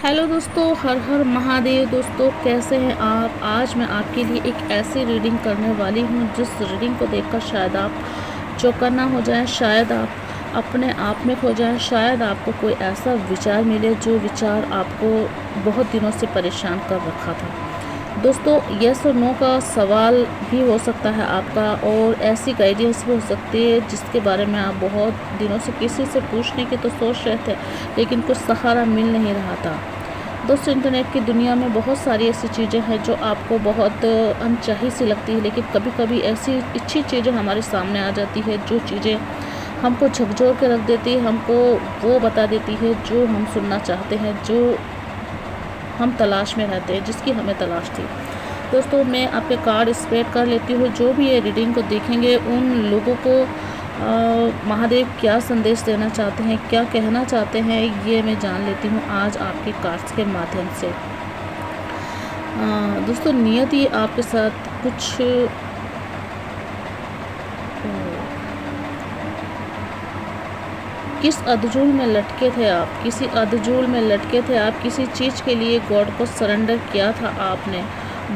Hello दोस्तों, हर हर महादेव। दोस्तों कैसे हैं आप। आज मैं आपके लिए एक ऐसी रीडिंग करने वाली हूं जिस रीडिंग को देखकर शायद आप चौकन्ना हो जाएं, शायद आप अपने आप में खो जाएं, शायद आपको कोई ऐसा विचार मिले जो विचार आपको बहुत दिनों से परेशान कर रखा था। दोस्तों यस और नो का सवाल भी हो सकता है आपका, और ऐसी गाइडेंस भी हो सकती है जिसके बारे में आप बहुत दिनों से किसी से पूछने की तो सोच रहे थे, लेकिन कुछ सहारा मिल नहीं रहा था। दोस्तों इंटरनेट की दुनिया में बहुत सारी ऐसी चीज़ें हैं जो आपको बहुत अनचाही सी लगती है, लेकिन कभी कभी ऐसी अच्छी चीज़ें हमारे सामने आ जाती है जो चीज़ें हमको झकझोर के रख देती है, हमको वो बता देती है जो हम सुनना चाहते हैं, जो हम तलाश में रहते हैं, जिसकी हमें तलाश थी। दोस्तों मैं आपके कार्ड स्प्रेड कर लेती हूँ। जो भी ये रीडिंग को देखेंगे उन लोगों को महादेव क्या संदेश देना चाहते हैं, क्या कहना चाहते हैं, ये मैं जान लेती हूँ आज आपके कार्ड्स के माध्यम से। दोस्तों नियति आपके साथ कुछ किस अधजूल में लटके थे आप, किसी अधजूल में लटके थे आप, किसी चीज़ के लिए गॉड को सरेंडर किया था आपने।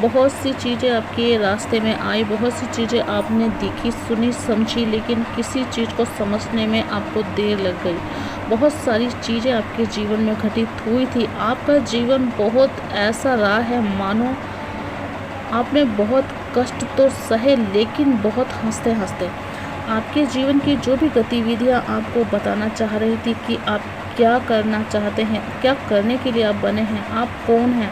बहुत सी चीज़ें आपके रास्ते में आई, बहुत सी चीज़ें आपने देखी, सुनी, समझी, लेकिन किसी चीज़ को समझने में आपको देर लग गई। बहुत सारी चीज़ें आपके जीवन में घटित हुई थी। आपका जीवन बहुत ऐसा रहा है मानो आपने बहुत कष्ट तो सहे, लेकिन बहुत हंसते हंसते आपके जीवन की जो भी गतिविधियां आपको बताना चाह रही थी कि आप क्या करना चाहते हैं, क्या करने के लिए आप बने हैं, आप कौन हैं,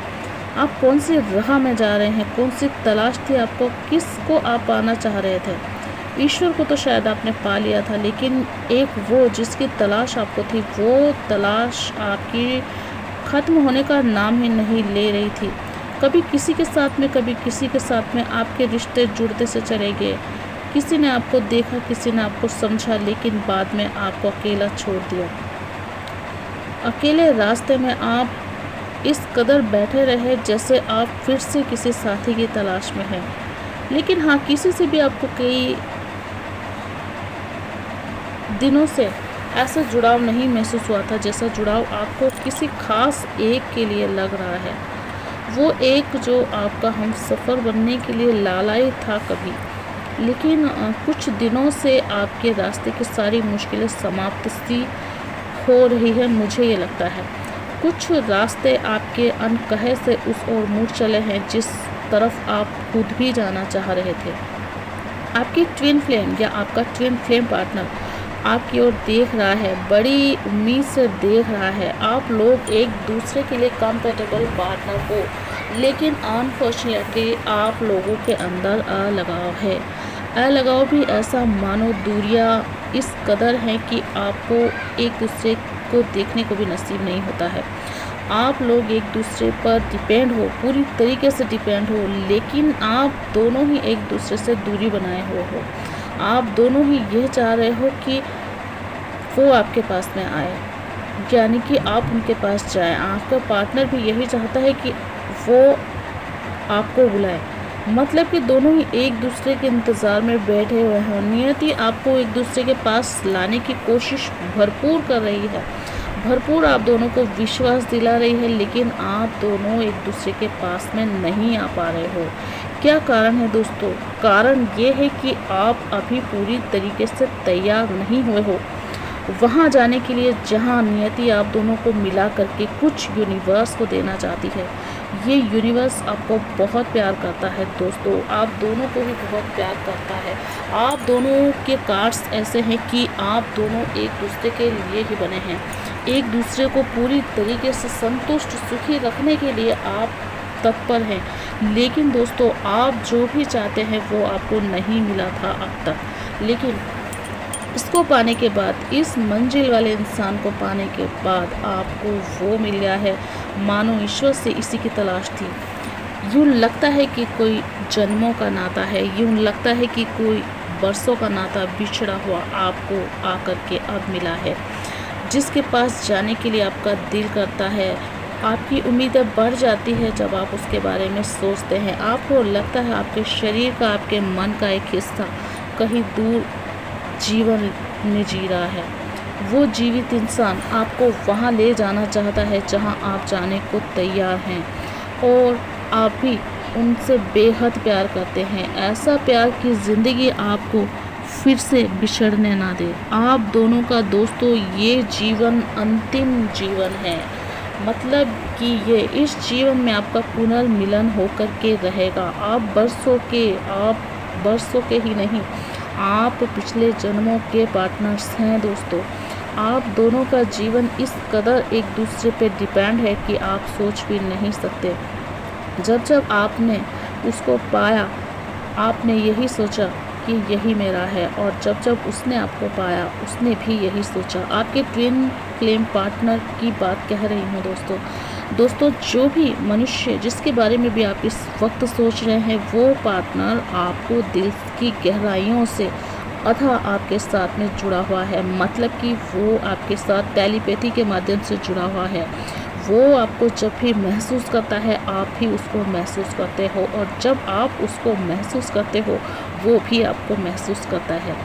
आप कौन सी राह में जा रहे हैं, कौन सी तलाश थी आपको, किसको आप पाना चाह रहे थे। ईश्वर को तो शायद आपने पा लिया था, लेकिन एक वो जिसकी तलाश आपको थी, वो तलाश आपकी ख़त्म होने का नाम ही नहीं ले रही थी। कभी किसी के साथ में, कभी किसी के साथ में आपके रिश्ते जुड़ते से चले गए। किसी ने आपको देखा, किसी ने आपको समझा, लेकिन बाद में आपको अकेला छोड़ दिया। अकेले रास्ते में आप इस कदर बैठे रहे जैसे आप फिर से किसी साथी की तलाश में हैं। लेकिन हाँ, किसी से भी आपको कई दिनों से ऐसा जुड़ाव नहीं महसूस हुआ था जैसा जुड़ाव आपको किसी खास एक के लिए लग रहा है। वो एक जो आपका हम सफ़र बनने के लिए लालाई था कभी, लेकिन कुछ दिनों से आपके रास्ते की सारी मुश्किलें समाप्त सी हो रही है, मुझे ये लगता है। कुछ रास्ते आपके अनकहे से उस ओर मुड़ चले हैं जिस तरफ आप खुद भी जाना चाह रहे थे। आपकी ट्विन फ्लेम या आपका ट्विन फ्लेम पार्टनर आपकी ओर देख रहा है, बड़ी उम्मीद से देख रहा है। आप लोग एक दूसरे के लिए कंपेटेबल पार्टनर हो, लेकिन अनफॉर्चुनेटली आप लोगों के अंदर अलगाव है। अलगाव भी ऐसा मानो दूरियां इस कदर हैं कि आपको एक दूसरे को देखने को भी नसीब नहीं होता है। आप लोग एक दूसरे पर डिपेंड हो, पूरी तरीके से डिपेंड हो, लेकिन आप दोनों ही एक दूसरे से दूरी बनाए हुए हो। आप दोनों ही यह चाह रहे हो कि वो आपके पास में आए, यानी कि आप उनके पास जाएं। आपका पार्टनर भी यही चाहता है कि वो आपको बुलाए, मतलब कि दोनों ही एक दूसरे के इंतज़ार में बैठे हुए हैं। नियति आपको एक दूसरे के पास लाने की कोशिश भरपूर कर रही है, भरपूर आप दोनों को विश्वास दिला रही है, लेकिन आप दोनों एक दूसरे के पास में नहीं आ पा रहे हो। क्या कारण है दोस्तों? कारण ये है कि आप अभी पूरी तरीके से तैयार नहीं हुए हो वहाँ जाने के लिए जहाँ नियति आप दोनों को मिला करके कुछ यूनिवर्स को देना चाहती है। ये यूनिवर्स आपको बहुत प्यार करता है दोस्तों, आप दोनों को भी बहुत प्यार करता है। आप दोनों के कार्ड्स ऐसे हैं कि आप दोनों एक दूसरे के लिए ही बने हैं। एक दूसरे को पूरी तरीके से संतुष्ट, सुखी रखने के लिए आप तत्पर हैं। लेकिन दोस्तों आप जो भी चाहते हैं वो आपको नहीं मिला था अब तक, लेकिन इसको पाने के बाद, इस मंजिल वाले इंसान को पाने के बाद आपको वो मिल गया है मानो ईश्वर से इसी की तलाश थी। यूँ लगता है कि कोई जन्मों का नाता है, यूँ लगता है कि कोई बरसों का नाता बिछड़ा हुआ आपको आकर के अब मिला है, जिसके पास जाने के लिए आपका दिल करता है। आपकी उम्मीदें बढ़ जाती है जब आप उसके बारे में सोचते हैं। आपको लगता है आपके शरीर का, आपके मन का एक हिस्सा कहीं दूर जीवन में जी रहा है, वो जीवित इंसान आपको वहाँ ले जाना चाहता है जहाँ आप जाने को तैयार हैं, और आप भी उनसे बेहद प्यार करते हैं। ऐसा प्यार कि ज़िंदगी आपको फिर से बिछड़ने ना दे। आप दोनों का दोस्तों ये जीवन अंतिम जीवन है, मतलब कि ये इस जीवन में आपका पुनर्मिलन होकर के रहेगा। आप बरसों के ही नहीं, आप पिछले जन्मों के पार्टनर्स हैं दोस्तों। आप दोनों का जीवन इस कदर एक दूसरे पे डिपेंड है कि आप सोच भी नहीं सकते। जब जब आपने उसको पाया, आपने यही सोचा कि यही मेरा है, और जब जब उसने आपको पाया, उसने भी यही सोचा। आपके ट्विन फ्लेम पार्टनर की बात कह रही हूँ दोस्तों। जो भी मनुष्य जिसके बारे में भी आप इस वक्त सोच रहे हैं, वो पार्टनर आपको दिल की गहराइयों से अथवा आपके साथ में जुड़ा हुआ है, मतलब कि वो आपके साथ टेलीपैथी के माध्यम से जुड़ा हुआ है। वो आपको जब भी महसूस करता है, आप भी उसको महसूस करते हो, और जब आप उसको महसूस करते हो, वो भी आपको महसूस करता है।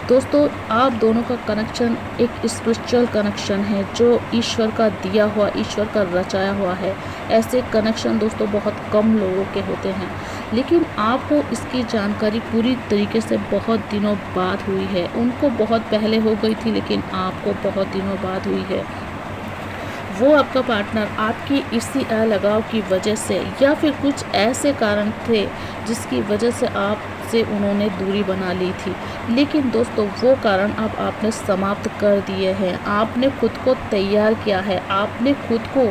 दोस्तों, आप दोनों का कनेक्शन एक स्पिरिचुअल कनेक्शन है, जो ईश्वर का दिया हुआ, ईश्वर का रचाया हुआ है। ऐसे कनेक्शन दोस्तों बहुत कम लोगों के होते हैं, लेकिन आपको इसकी जानकारी पूरी तरीके से बहुत दिनों बाद हुई है। उनको बहुत पहले हो गई थी, लेकिन आपको बहुत दिनों बाद हुई है। वो आपका पार्टनर आपकी इसी अलगाव की वजह से, या फिर कुछ ऐसे कारण थे जिसकी वजह से आपसे उन्होंने दूरी बना ली थी, लेकिन दोस्तों वो कारण अब आपने समाप्त कर दिए हैं। आपने खुद को तैयार किया है, आपने खुद को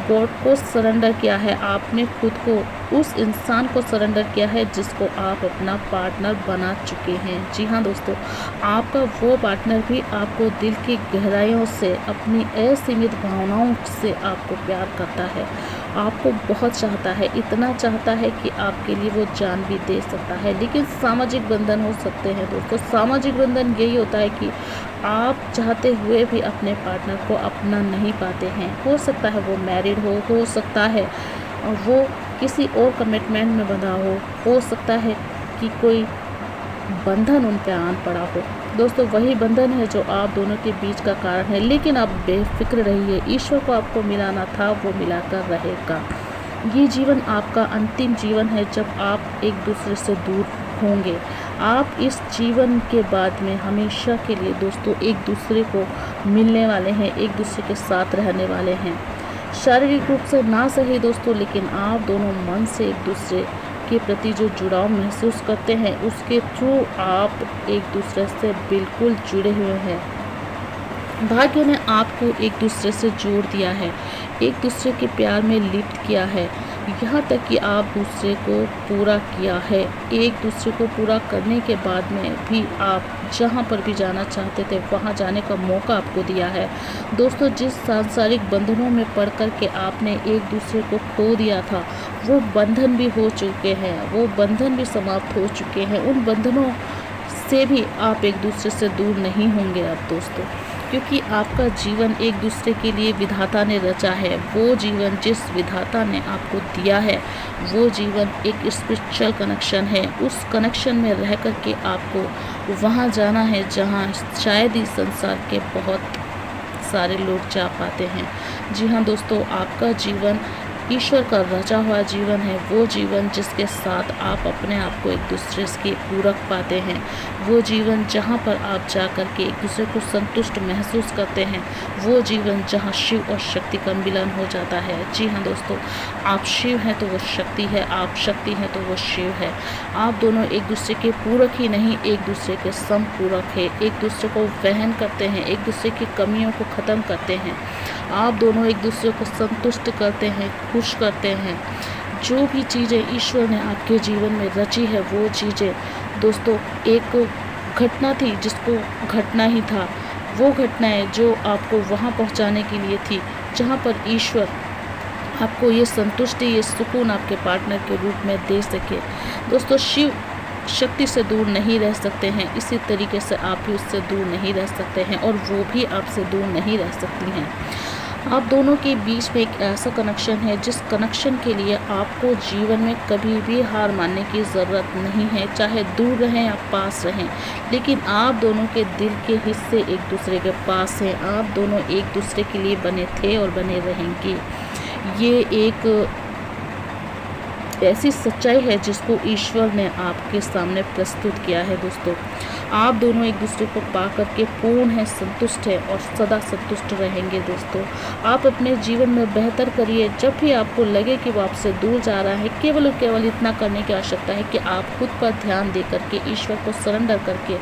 गॉड को सरेंडर किया है, आपने खुद को उस इंसान को सरेंडर किया है जिसको आप अपना पार्टनर बना चुके हैं। जी हाँ दोस्तों, आपका वो पार्टनर भी आपको दिल की गहराइयों से, अपनी असीमित भावनाओं से आपको प्यार करता है, आपको बहुत चाहता है, इतना चाहता है कि आपके लिए वो जान भी दे सकता है। लेकिन सामाजिक बंधन हो सकते हैं दोस्तों। सामाजिक बंधन यही होता है कि आप चाहते हुए भी अपने पार्टनर को अपना नहीं पाते हैं। हो सकता है वो मैरिड हो सकता है वो किसी और कमिटमेंट में बंधा हो सकता है कि कोई बंधन उन पे आन पड़ा हो। दोस्तों, वही बंधन है जो आप दोनों के बीच का कारण है, लेकिन आप बेफिक्र रहिए, ईश्वर को आपको मिलाना था, वो मिलाकर रहेगा। ये जीवन आपका अंतिम जीवन है जब आप एक दूसरे से दूर होंगे। आप इस जीवन के बाद में हमेशा के लिए दोस्तों एक दूसरे को मिलने वाले हैं, एक दूसरे के साथ रहने वाले हैं। शारीरिक रूप से ना सही दोस्तों, लेकिन आप दोनों मन से एक दूसरे के प्रति जो जुड़ाव महसूस करते हैं, उसके थ्रू आप एक दूसरे से बिल्कुल जुड़े हुए हैं। भाग्य ने आपको एक दूसरे से जोड़ दिया है, एक दूसरे के प्यार में लिप्त किया है, यहाँ तक कि आप दूसरे को पूरा किया है। एक दूसरे को पूरा करने के बाद में भी आप जहाँ पर भी जाना चाहते थे वहाँ जाने का मौका आपको दिया है। दोस्तों, जिस सांसारिक बंधनों में पड़ कर के आपने एक दूसरे को खो दिया था, वो बंधन भी हो चुके हैं, वो बंधन भी समाप्त हो चुके हैं। उन बंधनों से भी आप एक दूसरे से दूर नहीं होंगे अब दोस्तों, क्योंकि आपका जीवन एक दूसरे के लिए विधाता ने रचा है। वो जीवन जिस विधाता ने आपको दिया है, वो जीवन एक स्पिरिचुअल कनेक्शन है। उस कनेक्शन में रह कर के आपको वहाँ जाना है जहाँ शायद ही संसार के बहुत सारे लोग जा पाते हैं। जी हाँ दोस्तों, आपका जीवन ईश्वर का रचा हुआ जीवन है, वो जीवन जिसके साथ आप अपने आप को एक दूसरे के पूरक पाते हैं, वो जीवन जहाँ पर आप जा कर के एक दूसरे को संतुष्ट महसूस करते हैं, वो जीवन जहाँ शिव और शक्ति का मिलन हो जाता है। जी हाँ दोस्तों, आप शिव हैं तो वो शक्ति है, आप शक्ति हैं तो वो शिव है। आप दोनों एक दूसरे के पूरक ही नहीं, एक दूसरे के समपूरक है, एक दूसरे को वहन करते हैं, एक दूसरे की कमियों को ख़त्म करते हैं। आप दोनों एक दूसरे को संतुष्ट करते हैं, खुश करते हैं। जो भी चीज़ें ईश्वर ने आपके जीवन में रची है, वो चीज़ें दोस्तों एक घटना थी जिसको घटना ही था। वो घटनाएं जो आपको वहाँ पहुँचाने के लिए थी जहाँ पर ईश्वर आपको ये संतुष्टि, ये सुकून आपके पार्टनर के रूप में दे सके। दोस्तों, शिव शक्ति से दूर नहीं रह सकते हैं, इसी तरीके से आप भी उससे दूर नहीं रह सकते हैं और वो भी आपसे दूर नहीं रह सकती हैं। आप दोनों के बीच में एक ऐसा कनेक्शन है जिस कनेक्शन के लिए आपको जीवन में कभी भी हार मानने की ज़रूरत नहीं है, चाहे दूर रहें या पास रहें। लेकिन आप दोनों के दिल के हिस्से एक दूसरे के पास हैं, आप दोनों एक दूसरे के लिए बने थे और बने रहेंगे। ये एक ऐसी सच्चाई है जिसको ईश्वर ने आपके सामने प्रस्तुत किया है दोस्तों। आप दोनों एक दूसरे को पा कर के पूर्ण है, संतुष्ट है और सदा संतुष्ट रहेंगे दोस्तों। आप अपने जीवन में बेहतर करिए। जब भी आपको लगे कि वो आपसे दूर जा रहा है, केवल और केवल इतना करने की आवश्यकता है कि आप खुद पर ध्यान दे करके, ईश्वर को सरेंडर करके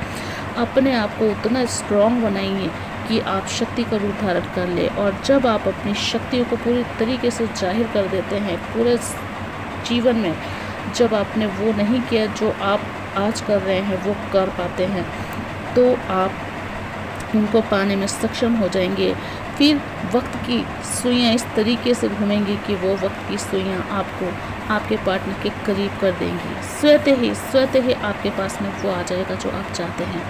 अपने आप को उतना स्ट्रॉन्ग बनाइए कि आप शक्ति का रूप धारण कर ले। और जब आप अपनी शक्तियों को पूरी तरीके से जाहिर कर देते हैं पूरे जीवन में, जब आपने वो नहीं किया जो आप आज कर रहे हैं वो कर पाते हैं, तो आप उनको पाने में सक्षम हो जाएंगे। फिर वक्त की सुइयाँ इस तरीके से घूमेंगी कि वो वक्त की सुइयाँ आपको आपके पार्टनर के करीब कर देंगी। स्वतः ही आपके पास में वो आ जाएगा जो आप चाहते हैं,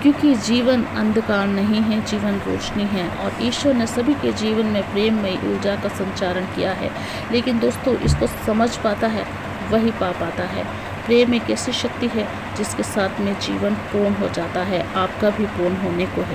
क्योंकि जीवन अंधकार नहीं है, जीवन रोशनी है। और ईश्वर ने सभी के जीवन में प्रेममयी ऊर्जा का संचारण किया है। लेकिन दोस्तों, इसको समझ पाता है वही पा पाता है। प्रेम एक ऐसी शक्ति है जिसके साथ में जीवन पूर्ण हो जाता है। आपका भी पूर्ण होने को है।